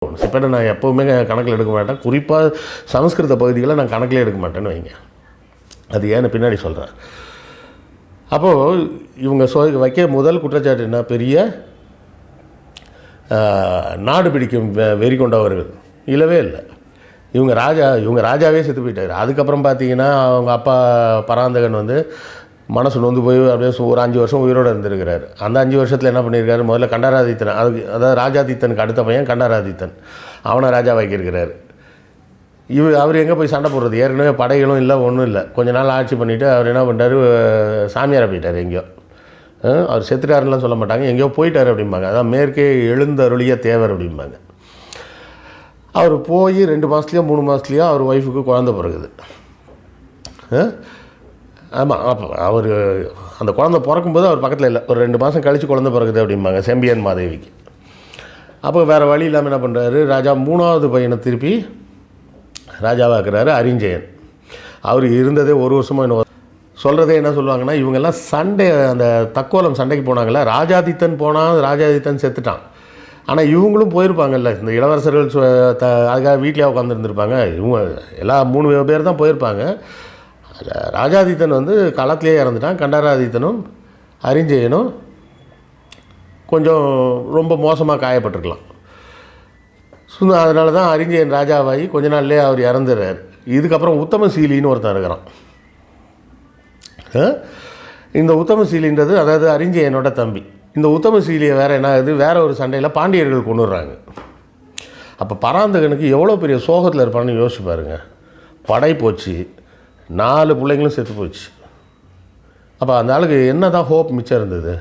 சிப்பேட்டை நான் எப்போவுமே கணக்கில் எடுக்க மாட்டேன். குறிப்பாக சமஸ்கிருத பகுதிகளை நான் கணக்கில் எடுக்க மாட்டேன்னு வைங்க. அது ஏன்னு பின்னாடி சொல்கிறேன். அப்போது இவங்க வைக்க முதல் குற்றச்சாட்டு என்ன, பெரிய நாடு பிடிக்கும் வெறி கொண்டவர்கள். இல்லவே இல்லை. இவங்க ராஜாவே செத்து போயிட்டார். அதுக்கப்புறம் பார்த்தீங்கன்னா அவங்க அப்பா பராந்தகன் வந்து மனசு நொந்து போய் அப்படியே ஒரு 5 வருஷம் உயிரோடு இருந்திருக்கிறார். அந்த 5 வருஷத்தில் என்ன பண்ணியிருக்காரு, முதல்ல கண்டராதித்தன், அதாவது ராஜாதித்தனுக்கு அடுத்த பையன் கண்டராதித்தன், அவனை ராஜாவாக்கியிருக்கிறார். அவர் எங்கே போய் சண்டை போடுறது, ஏற்கனவே படைகளும் இல்லை, ஒன்றும் இல்லை. கொஞ்ச நாள் ஆட்சி பண்ணிவிட்டு அவர் என்ன பண்ணிட்டார், சாமியாரை போயிட்டார். எங்கேயோ அவர் செத்துட்டாருலாம் சொல்ல மாட்டாங்க, எங்கேயோ போயிட்டார் அப்படிம்பாங்க. அதான் மேற்கே எழுந்தருளிய தேவர் அப்படிம்பாங்க. அவர் போய் 2 மாதத்துலையோ 3 மாதத்துலையோ அவர் ஒய்ஃபுக்கு குழந்தை பிறகுது. ஆமாம், அப்போ அவர் அந்த குழந்தை பிறக்கும்போது அவர் பக்கத்தில் இல்லை, ஒரு 2 மாதம் கழித்து குழந்தை பிறகுது அப்படிம்பாங்க செம்பியன் மாதேவிக்கு. அப்போ வேறு வழி இல்லாமல் என்ன பண்ணுறாரு, ராஜா 3வது பையனை திருப்பி ராஜாவாக்குறாரு, அரிஞ்சயன். அவர் இருந்ததே 1 வருஷமாக இன்னும் சொல்கிறதே என்ன சொல்லுவாங்கன்னா, இவங்கெல்லாம் சண்டை, அந்த தக்கோலம் சண்டைக்கு போனாங்கள்ல, ராஜாதித்தன் போனால் ராஜாதித்தன் செத்துட்டான். ஆனால் இவங்களும் போயிருப்பாங்கல்ல, இந்த இளவரசர்கள் அதுக்காக வீட்டிலே உட்காந்துருந்துருப்பாங்க. இவங்க எல்லா 3 பேர் தான் போயிருப்பாங்க. ராஜாதித்தன் வந்து களத்திலே இறந்துட்டான். கண்டராதித்தனும் அரிஞ்சயனும் கொஞ்சம் ரொம்ப மோசமாக காயப்பட்டிருக்கலாம். அதனால தான் அரிஞ்சயன் ராஜாவாகி கொஞ்ச நாள்லேயே அவர் இறந்துடுறார். இதுக்கப்புறம் உத்தமசீலின்னு ஒருத்தன் இருக்கிறான். இந்த உத்தமசீலின்றது அதாவது அரிஞ்சயனோட தம்பி. இந்த உத்தமசீலியை வேறு என்ன ஆகுது, வேறு ஒரு சண்டையில் பாண்டியர்கள் கொண்டுடுறாங்க. அப்போ பராந்தகனுக்கு எவ்வளோ பெரிய சோகத்தில் இருப்பான்னு யோசிச்சு பாருங்க. படை போச்சு, 4 பிள்ளைங்களும் செத்து போச்சு. அப்போ அந்த ஆளுக்கு என்ன தான் ஹோப் மிச்சம் இருந்தது?